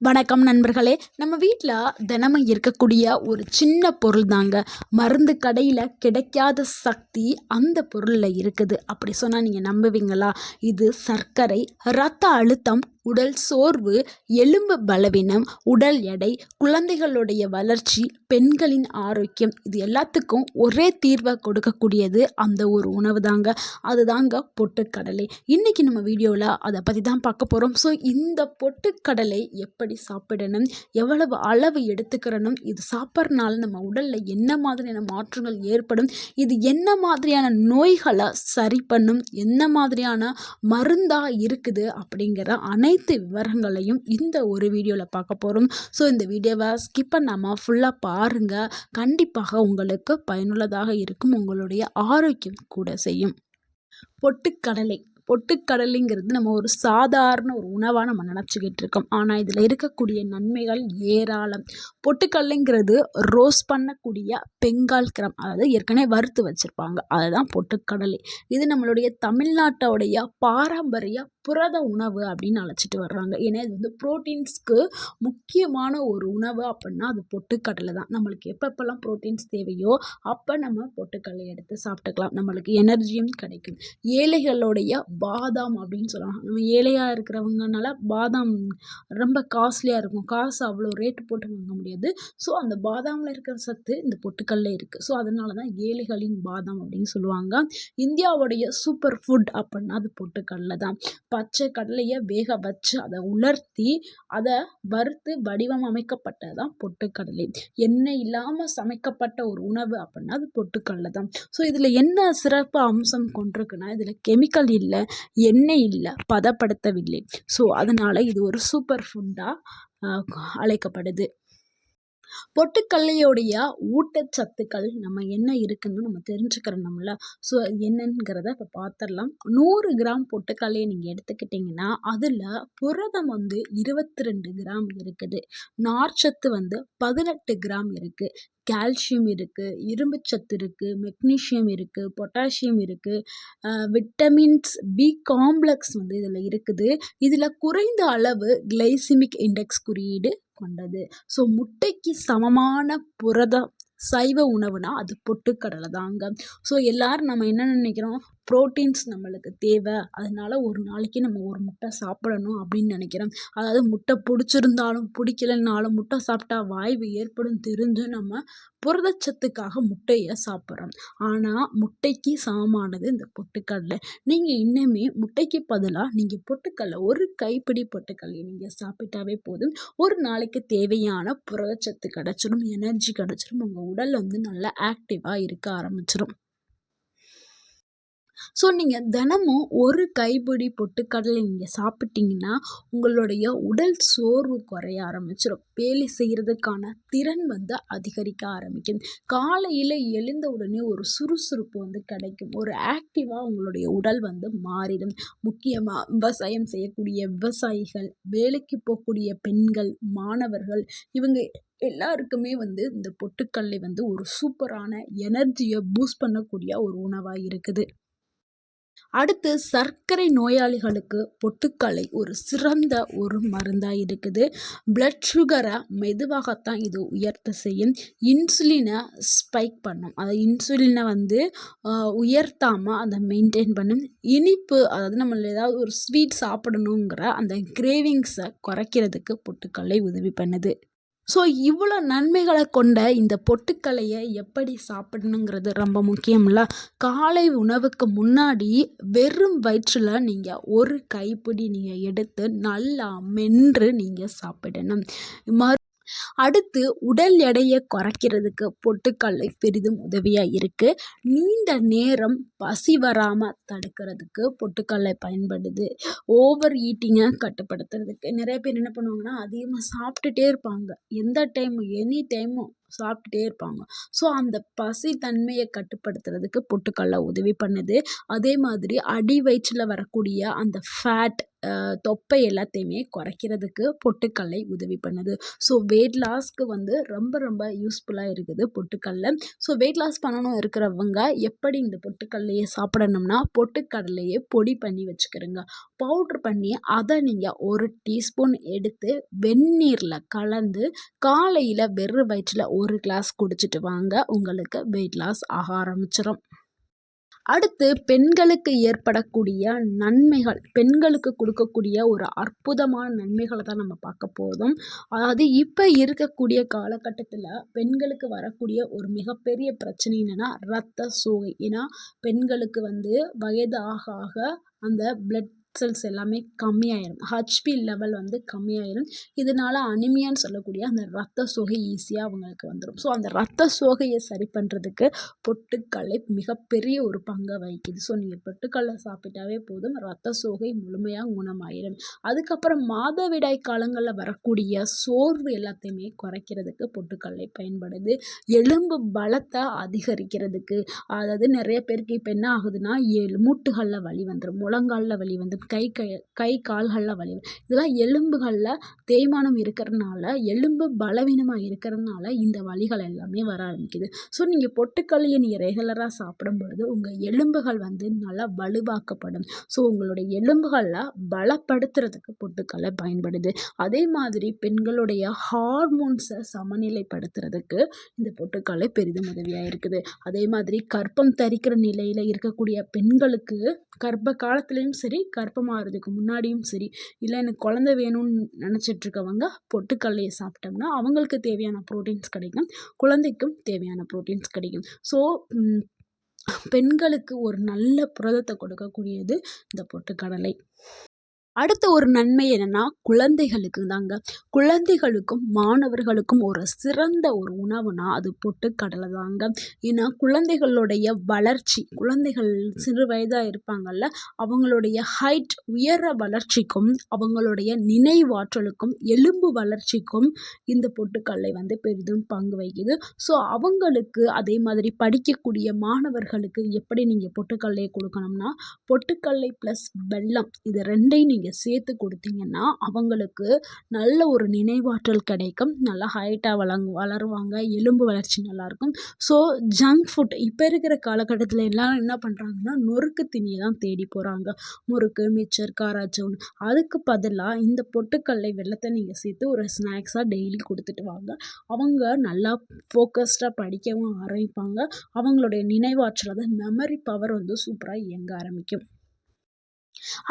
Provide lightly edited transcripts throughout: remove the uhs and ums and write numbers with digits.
வணக்கம் நண்பர்களே. நம்ம வீட்டில் தினமும் இருக்கக்கூடிய ஒரு சின்ன பொருள் தாங்க. மருந்து கடையில் கிடைக்காத சக்தி அந்த பொருளில் இருக்குது. அப்படி சொன்னால் நீங்கள் நம்புவீங்களா? இது சர்க்கரை, இரத்த அழுத்தம், உடல் சோர்வு, எலும்பு பலவீனம், உடல் எடை, குழந்தைகளுடைய வளர்ச்சி, பெண்களின் ஆரோக்கியம், இது எல்லாத்துக்கும் ஒரே தீர்வை கொடுக்கக்கூடியது அந்த ஒரு உணவு தாங்க. அதுதாங்க பொட்டுக்கடலை. இன்றைக்கி நம்ம வீடியோவில் அதை பற்றி தான் பார்க்க போகிறோம். ஸோ இந்த பொட்டுக்கடலை எப்படி சாப்பிடணும், எவ்வளவு அளவு எடுத்துக்கிறணும், இது சாப்பிட்றதுனால நம்ம உடலில் என்ன மாதிரியான மாற்றங்கள் ஏற்படும், இது என்ன மாதிரியான நோய்களை சரி பண்ணும், என்ன மாதிரியான மருந்தாக இருக்குது அப்படிங்கிற அனைத்து விவரங்களையும் இந்த ஒரு வீடியோவில் பார்க்க போகிறோம். ஸோ இந்த வீடியோவை ஸ்கிப் பண்ணாமல் ஃபுல்லாக பாருங்கள். கண்டிப்பாக உங்களுக்கு பயனுள்ளதாக இருக்கும், உங்களுடைய ஆரோக்கியம் கூட செய்யும். பொட்டுக்கடலைங்கிறது நம்ம ஒரு சாதாரண ஒரு உணவாக நம்ம நினச்சிக்கிட்டு இருக்கோம். ஆனால் இதில் இருக்கக்கூடிய நன்மைகள் ஏராளம். பொட்டுக்கடலைங்கிறது ரோஸ்ட் பண்ணக்கூடிய பெங்கால் கிராம், அதாவது ஏற்கனவே வறுத்து வச்சுருப்பாங்க, அதுதான் பொட்டுக்கடலை. இது நம்மளுடைய தமிழ்நாட்டோடைய பாரம்பரிய புரத உணவு அப்படின்னு அழைச்சிட்டு வர்றாங்க. ஏன்னா இது வந்து புரோட்டீன்ஸ்க்கு முக்கியமான ஒரு உணவு அப்படின்னா அது பொட்டுக்கடலை தான். நம்மளுக்கு எப்பப்பெல்லாம் புரோட்டீன்ஸ் தேவையோ அப்போ நம்ம பொட்டுக்கடலை எடுத்து சாப்பிட்டுக்கலாம், நம்மளுக்கு எனர்ஜியும் கிடைக்கும். ஏழைகளுடைய பாதாம் அப்படின்னு சொல்லலாம். நம்ம ஏழையாக இருக்கிறவங்கனால பாதாம் ரொம்ப காஸ்ட்லியாக இருக்கும், காசு அவ்வளோ ரேட்டு போட்டு வாங்க முடியாது. ஸோ அந்த பாதாமில் இருக்கிற சத்து இந்த பொட்டுக்கல்ல இருக்குது. ஸோ அதனால தான் ஏழைகளின் பாதாம் அப்படின்னு சொல்லுவாங்க. இந்தியாவுடைய சூப்பர் ஃபுட் அப்படின்னா அது பொட்டுக்கடலை தான். பச்சை கடலையை வேக வச்சு அதை உலர்த்தி அதை வறுத்து வடிவம் அமைக்கப்பட்டது தான் பொட்டுக்கடலை. எண்ணெய் இல்லாமல் சமைக்கப்பட்ட ஒரு உணவு அப்படின்னா அது பொட்டுக்கடலை தான். ஸோ இதில் என்ன சிறப்பு அம்சம் கொண்டிருக்குன்னா, இதில் கெமிக்கல் இல்லை, எண்ணெய் இல்லை, பதப்படுத்தவில்லை. ஸோ அதனால் இது ஒரு சூப்பர் ஃபுட்டாக அழைக்கப்படுது. பொட்டுக்கடலையோடைய ஊட்டச்சத்துக்கள் நம்ம என்ன இருக்குன்னு நம்ம தெரிஞ்சுக்கிறோம்ல. ஸோ என்னங்கிறத இப்போ பார்த்துடலாம். 100 கிராம் பொட்டுக்கடலையை நீங்கள் எடுத்துக்கிட்டிங்கன்னா அதில் புரதம் வந்து 22 கிராம் இருக்குது, நார்ச்சத்து வந்து 18 கிராம் இருக்குது, கால்சியம் இருக்குது, இரும்புச்சத்து இருக்குது, மெக்னீஷியம் இருக்குது, பொட்டாசியம் இருக்குது, விட்டமின்ஸ் பி காம்ப்ளெக்ஸ் வந்து இதில் இருக்குது. இதில் குறைந்த அளவு கிளைசிமிக் இண்டெக்ஸ் குறியீடு கொண்டது. ஸோ முட்டைக்கு சமமான புரத சைவ உணவுனா அது பொட்டுக்கடலை தாங்க. ஸோ எல்லாரும் நம்ம என்ன நினைக்கிறோம், ப்ரோட்டீன்ஸ் நம்மளுக்கு தேவை, அதனால ஒரு நாளைக்கு நம்ம ஒரு முட்டை சாப்பிடணும் அப்படின்னு நினைக்கிறோம். அதாவது முட்டை பிடிச்சிருந்தாலும் பிடிக்கலைன்னாலும் முட்டை சாப்பிட்டா வாய்வு ஏற்படும் தெரிஞ்சு நம்ம புரதச்சத்துக்காக முட்டையை சாப்பிட்றோம். ஆனால் முட்டைக்கு சமமானது இந்த பொட்டுக்கடலை. நீங்கள் இன்னுமே முட்டைக்கு பதிலாக நீங்கள் பொட்டுக்கடலை ஒரு கைப்பிடி பொட்டுக்கடலை நீங்கள் சாப்பிட்டாவே போதும், ஒரு நாளைக்கு தேவையான புரதச்சத்து கிடச்சிடும், எனர்ஜி கிடச்சிடும், உங்கள் உடல் வந்து நல்லா ஆக்டிவாக இருக்க ஆரம்பிச்சிடும். ஸோ நீங்கள் தினமும் ஒரு கைப்பிடி பொட்டுக்கடலை நீங்கள் சாப்பிட்டீங்கன்னா உங்களுடைய உடல் சோர்வு குறைய ஆரம்பிச்சிடும், வேலை செய்கிறதுக்கான திறன் வந்து அதிகரிக்க ஆரம்பிக்கும், காலையில் எழுந்த உடனே ஒரு சுறுசுறுப்பு வந்து கிடைக்கும், ஒரு ஆக்டிவாக உங்களுடைய உடல் வந்து மாறிடும். முக்கியமாக விவசாயம் செய்யக்கூடிய விவசாயிகள், வேலைக்கு போகக்கூடிய பெண்கள், மாணவர்கள், இவங்க எல்லாருக்குமே வந்து இந்த பொட்டுக்கடலை வந்து ஒரு சூப்பரான எனர்ஜியை பூஸ்ட் பண்ணக்கூடிய ஒரு உணவாக இருக்குது. அடுத்து சர்க்கரை நோயாளிகளுக்கு பொட்டுக்கடலை ஒரு சிறந்த ஒரு மருந்தாக இருக்குது. பிளட் சுகரை மெதுவாகத்தான் இது உயர்த்த செய்யும், இன்சுலினை ஸ்பைக் பண்ணும், அதை இன்சுலினை வந்து உயர்த்தாமல் அதை மெயின்டைன் பண்ணும். இனிப்பு, அதாவது நம்ம ஏதாவது ஒரு ஸ்வீட் சாப்பிடணுங்கிற அந்த கிரேவிங்ஸை குறைக்கிறதுக்கு பொட்டுக்கடலை உதவி பண்ணுது. ஸோ இவ்வளோ நன்மைகளை கொண்ட இந்த பொட்டுக்கடலையை எப்படி சாப்பிடணுங்கிறது ரொம்ப முக்கியம்ல. காலை உணவுக்கு முன்னாடி வெறும் வயிற்றில் நீங்கள் ஒரு கைப்பிடி நீங்கள் எடுத்து நல்லா மென்று நீங்கள் சாப்பிடணும். அடுத்து உடல் எடையை குறைக்கிறதுக்கு பொட்டுக்கடலை பெரிதும் உதவியாக இருக்குது. நீண்ட நேரம் பசி வராமல் தடுக்கிறதுக்கு பொட்டுக்கடலை பயன்படுது. ஓவர் ஈட்டிங்கை கட்டுப்படுத்துறதுக்கு நிறைய பேர் என்ன பண்ணுவாங்கன்னா அதிகமாக சாப்பிட்டுட்டே இருப்பாங்க, எந்த டைமும் எனி டைமும் சாப்பிட்டுட்டே இருப்பாங்க. ஸோ அந்த பசி தன்மையை கட்டுப்படுத்துறதுக்கு பொட்டுக்கடலை உதவி பண்ணுது. அதே மாதிரி அடி வயிற்றில் வரக்கூடிய அந்த ஃபேட், தொப்பை எல்லாத்தையுமே குறைக்கிறதுக்கு பொட்டுக்கடலை உதவி பண்ணுது. ஸோ வெயிட் லாஸ்க்கு வந்து ரொம்ப ரொம்ப யூஸ்ஃபுல்லாக இருக்குது பொட்டுக்கடலை. ஸோ வெயிட் லாஸ் பண்ணணும் இருக்கிறவங்க எப்படி இந்த பொட்டுக்கடலையை சாப்பிடணும்னா, பொட்டுக்கடலையை பொடி பண்ணி வச்சுக்கிறங்க. பவுட்ரு பண்ணி அதை நீங்கள் 1 டீஸ்பூன் எடுத்து வெந்நீரில் கலந்து காலையில் வெறும் வயிற்றில் 1 கிளாஸ் குடிச்சிட்டு வாங்க. உங்களுக்கு வெயிட் லாஸ் ஆக ஆரம்பிச்சிடும். அடுத்து பெண்களுக்கு ஏற்படக்கூடிய நன்மைகள், பெண்களுக்கு கொடுக்கக்கூடிய ஒரு அற்புதமான நன்மைகளை தான் நம்ம பார்க்க போதும். அதாவது இப்போ இருக்கக்கூடிய காலகட்டத்தில் பெண்களுக்கு வரக்கூடிய ஒரு மிகப்பெரிய பிரச்சனை என்னென்னா இரத்த சோகை. ஏன்னா பெண்களுக்கு வந்து வயது ஆக ஆக அந்த பிளட் செல்ஸ் எல்லாமே கம்மியாயிரும். ஹெச்பி லெவல் வந்து கம்மியாயிரும். இதனால அனிமியான்னு சொல்லக்கூடிய அந்த இரத்த சோகை ஈஸியாக அவங்களுக்கு வந்துடும். ஸோ அந்த இரத்த சோகையை சரி பண்ணுறதுக்கு பொட்டுக்கடலை மிகப்பெரிய ஒரு பங்கை வகிக்குது. ஸோ நீங்கள் பொட்டுக்கடலை சாப்பிட்டாவே போதும், இரத்த சோகை முழுமையாக குணமாயிடும். அதுக்கப்புறம் மாதவிடாய் காலங்களில் வரக்கூடிய சோர்வு எல்லாத்தையுமே குறைக்கிறதுக்கு பொட்டுக்கடலை பயன்படுது. எலும்பு பலத்தை அதிகரிக்கிறதுக்கு, அதாவது நிறைய பேருக்கு இப்போ என்ன ஆகுதுன்னா மூட்டுகளில் வலி வந்துடும், முழங்காலில் வலி வந்து கை கால்களில் வலி, இதெல்லாம் எலும்புகளில் தேய்மானம் இருக்கிறதுனால, எலும்பு பலவீனமாக இருக்கிறதுனால இந்த வலிகள் எல்லாமே வர ஆரம்பிக்குது. ஸோ நீங்கள் பொட்டுக்கடலையை நீங்கள் ரெகுலராக சாப்பிடும் பொழுது உங்கள் எலும்புகள் வந்து நல்லா வலுவாக்கப்படும். ஸோ உங்களுடைய எலும்புகளை பலப்படுத்துறதுக்கு பொட்டுக்கடலை பயன்படுது. அதே மாதிரி பெண்களுடைய ஹார்மோன்ஸை சமநிலைப்படுத்துறதுக்கு இந்த பொட்டுக்கடலை பெரிதும் உதவியாக இருக்குது. அதே மாதிரி கர்ப்பம் தரிக்கிற நிலையில் இருக்கக்கூடிய பெண்களுக்கு கர்ப்ப காலத்துலேயும் சரி, கர்ப்பமாகிறதுக்கு முன்னாடியும் சரி, இல்லை எனக்கு குழந்தை வேணும்னு நினச்சிட்டு இருக்கவங்க பொட்டுக்கடலையை சாப்பிட்டோம்னா அவங்களுக்கு தேவையான ப்ரோட்டீன்ஸ் கிடைக்கும், குழந்தைக்கும் தேவையான ப்ரோட்டீன்ஸ் கிடைக்கும். ஸோ பெண்களுக்கு ஒரு நல்ல புரதத்தை கொடுக்கக்கூடியது இந்த பொட்டுக்கடலை. அடுத்த ஒரு நன்மை என்னென்னா குழந்தைகளுக்கு தாங்க. குழந்தைகளுக்கும் மாணவர்களுக்கும் ஒரு சிறந்த ஒரு உணவுனா அது பொட்டுக்கடலை தாங்க. ஏன்னா குழந்தைகளுடைய வளர்ச்சி, குழந்தைகள் சிறு வயதாக இருப்பாங்கள்ல, அவங்களுடைய ஹைட் உயர வளர்ச்சிக்கும் அவங்களுடைய நினைவாற்றலுக்கும் எலும்பு வளர்ச்சிக்கும் இந்த பொட்டுக்கடலை வந்து பெரிதும் பங்கு வகிக்குது. ஸோ அவங்களுக்கு அதே மாதிரி படிக்கக்கூடிய மாணவர்களுக்கு எப்படி நீங்கள் பொட்டுக்கடலையை கொடுக்கணும்னா, பொட்டுக்கடலை ப்ளஸ் வெல்லம் இது ரெண்டையும் நீங்கள் சேர்த்து கொடுத்தீங்கன்னா அவங்களுக்கு நல்ல ஒரு நினைவாற்றல் கிடைக்கும், நல்லா ஹைட்டாக வளருவாங்க, எலும்பு வளர்ச்சி நல்லாயிருக்கும். ஸோ ஜங்க் ஃபுட் இப்போ இருக்கிற காலகட்டத்தில் எல்லாரும் என்ன பண்ணுறாங்கன்னா நொறுக்கு தீனியை தான் தேடி போகிறாங்க. முறுக்கு, மிச்சர், காராச்சவுன். அதுக்கு பதிலாக இந்த பொட்டுக்கடலை வெல்லத்தை நீங்கள் சேர்த்து ஒரு ஸ்நாக்ஸாக டெய்லி கொடுத்துட்டு வாங்க. அவங்க நல்லா ஃபோக்கஸ்டாக படிக்கவும் ஆரம்பிப்பாங்க. அவங்களுடைய நினைவாற்றல், அதாவது மெமரி பவர் வந்து சூப்பராக இயங்க ஆரம்பிக்கும்.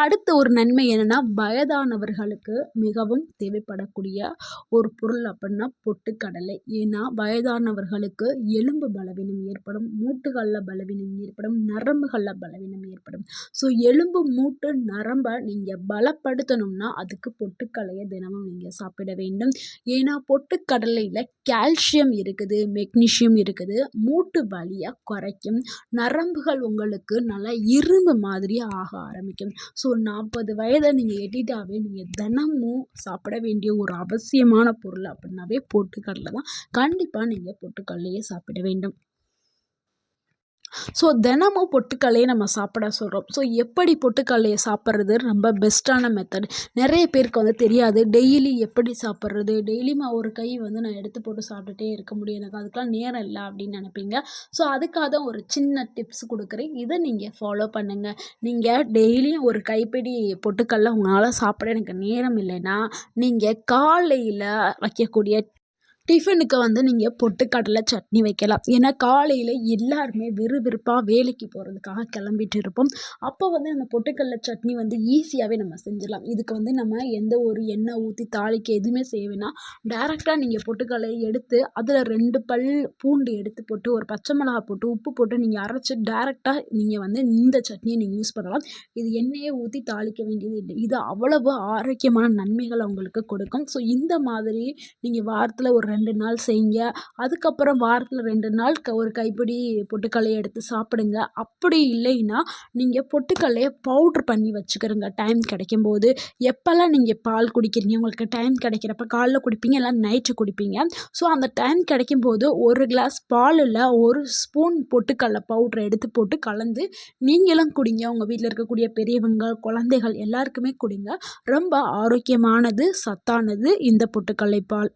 அடுத்த ஒரு நன்மை என்னென்னா வயதானவர்களுக்கு மிகவும் தேவைப்படக்கூடிய ஒரு பொருள் அப்படின்னா பொட்டுக்கடலை. ஏன்னா வயதானவர்களுக்கு எலும்பு பலவீனம் ஏற்படும், மூட்டுகளில் பலவீனம் ஏற்படும், நரம்புகளில் பலவீனம் ஏற்படும். ஸோ எலும்பு, மூட்டு, நரம்பை நீங்கள் பலப்படுத்தணும்னா அதுக்கு பொட்டுக்கடலையை தினமும் நீங்கள் சாப்பிட வேண்டும். ஏன்னா பொட்டுக்கடலையில் கால்சியம் இருக்குது, மெக்னீஷியம் இருக்குது, மூட்டு வலியை குறைக்கும், நரம்புகள் உங்களுக்கு நல்லா இரும்பு மாதிரி ஆக ஆரம்பிக்கும். ஸோ 40 வயதை நீங்கள் எட்டிட்டாவே நீங்கள் தினமும் சாப்பிட வேண்டிய ஒரு அவசியமான பொருள் அப்படின்னாவே பொட்டுக்கடலை தான். கண்டிப்பாக நீங்கள் பொட்டுக்கடலையே சாப்பிட வேண்டும். ஸோ தினமும் பொட்டுக்கடலையை நம்ம சாப்பிட சொல்கிறோம். ஸோ எப்படி பொட்டுக்கடலையை சாப்பிட்றது ரொம்ப பெஸ்ட்டான மெத்தட் நிறைய பேருக்கு வந்து தெரியாது. டெய்லி எப்படி சாப்பிட்றது, டெய்லியும் ஒரு கை வந்து நான் எடுத்து போட்டு சாப்பிட்டுட்டே இருக்க முடியும், எனக்கு அதுக்கெலாம் நேரம் இல்லை அப்படின்னு நினைப்பீங்க. ஸோ அதுக்காக தான் ஒரு சின்ன டிப்ஸ் கொடுக்குறேன், இதை நீங்கள் ஃபாலோ பண்ணுங்கள். நீங்கள் டெய்லியும் ஒரு கைப்பிடி பொட்டுக்கடலை உங்களால் சாப்பிட எனக்கு நேரம் இல்லைன்னா நீங்கள் காலையில் வைக்கக்கூடிய டிஃபனுக்கு வந்து நீங்கள் பொட்டுக்கடலை சட்னி வைக்கலாம். ஏன்னா காலையில் எல்லாருமே விறுவிறுப்பாக வேலைக்கு போகிறதுக்காக கிளம்பிட்டு இருப்போம். அப்போ வந்து நம்ம பொட்டுக்கடலை சட்னி வந்து ஈஸியாகவே நம்ம செஞ்சிடலாம். இதுக்கு வந்து நம்ம எந்த ஒரு எண்ணெய் ஊற்றி தாளிக்க எதுவுமே செய்ய வேணாம். டேரெக்டாக நீங்கள் பொட்டுக்கடலையை எடுத்து அதில் 2 பல் பூண்டு எடுத்து போட்டு, ஒரு பச்சை மிளகாய் போட்டு, உப்பு போட்டு நீங்கள் அரைச்சி டேரெக்டாக நீங்கள் வந்து இந்த சட்னியை நீங்கள் யூஸ் பண்ணலாம். இது எண்ணெயை ஊற்றி தாளிக்க வேண்டியது இல்லை. இது அவ்வளவு ஆரோக்கியமான நன்மைகளை உங்களுக்கு கொடுக்கும். ஸோ இந்த மாதிரி நீங்கள் வாரத்தில் ஒரு 2 நாள் செய்யுங்க. அதுக்கப்புறம் வாரத்தில் 2 நாள் ஒரு கைப்பிடி பொட்டுக்கடலைய எடுத்து சாப்பிடுங்க. அப்படி இல்லைன்னா நீங்கள் பொட்டுக்கடலைய பவுட்ரு பண்ணி வச்சுக்கிறங்க டைம் கிடைக்கும்போது. எப்போல்லாம் நீங்கள் பால் குடிக்கிறீங்க, உங்களுக்கு டைம் கிடைக்கிறப்ப காலைல குடிப்பீங்க, இல்ல நைட்டு குடிப்பீங்க. ஸோ அந்த டைம் கிடைக்கும்போது 1 கிளாஸ் பாலில் 1 ஸ்பூன் பொட்டுக்கடலை பவுட்ரு எடுத்து போட்டு கலந்து நீங்களும் குடிங்க. உங்கள் வீட்டில் இருக்கக்கூடிய பெரியவங்க, குழந்தைகள் எல்லாருக்குமே குடிங்க. ரொம்ப ஆரோக்கியமானது, சத்தானது இந்த பொட்டுக்கடலை பால்.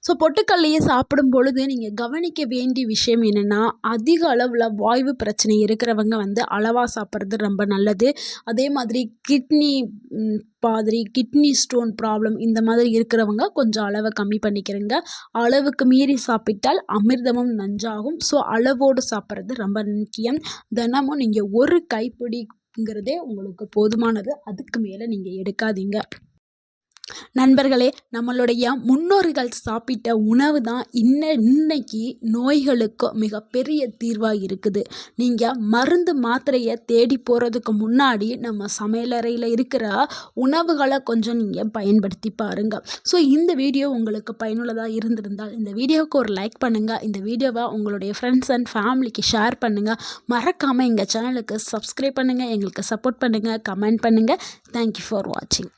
ஸோ பொட்டுக்கடலைய சாப்பிடும் பொழுது நீங்கள் கவனிக்க வேண்டிய விஷயம் என்னென்னா, அதிக அளவில் வாய்வு பிரச்சனை இருக்கிறவங்க அளவாக சாப்பிட்றது ரொம்ப நல்லது. அதே மாதிரி கிட்னி ஸ்டோன் ப்ராப்ளம் இந்த மாதிரி இருக்கிறவங்க கொஞ்சம் அளவை கம்மி பண்ணிக்கிறங்க. அளவுக்கு மீறி சாப்பிட்டால் அமிர்தமும் நஞ்சாகும். ஸோ அளவோடு சாப்பிட்றது ரொம்ப முக்கியம். தினமும் நீங்கள் ஒரு கைப்பிடிங்கிறதே உங்களுக்கு போதுமானது. அதுக்கு மேலே நீங்கள் எடுக்காதீங்க. நண்பர்களே, நம்மளுடைய முன்னோர்கள் சாப்பிட்ட உணவு தான் இன்னைக்கு நோய்களுக்கு மிகப்பெரிய தீர்வாக இருக்குது. நீங்கள் மருந்து மாத்திரையை தேடி போகிறதுக்கு முன்னாடி நம்ம சமையலறையில் இருக்கிற உணவுகளை கொஞ்சம் நீங்கள் பயன்படுத்தி பாருங்கள். ஸோ இந்த வீடியோ உங்களுக்கு பயனுள்ளதாக இருந்திருந்தால் இந்த வீடியோவுக்கு ஒரு லைக் பண்ணுங்கள். இந்த வீடியோவை உங்களுடைய ஃப்ரெண்ட்ஸ் அண்ட் ஃபேமிலிக்கு ஷேர் பண்ணுங்கள். மறக்காமல் எங்கள் சேனலுக்கு சப்ஸ்கிரைப் பண்ணுங்கள். எங்களுக்கு சப்போர்ட் பண்ணுங்கள். கமெண்ட் பண்ணுங்கள். தேங்க்யூ ஃபார் வாட்சிங்.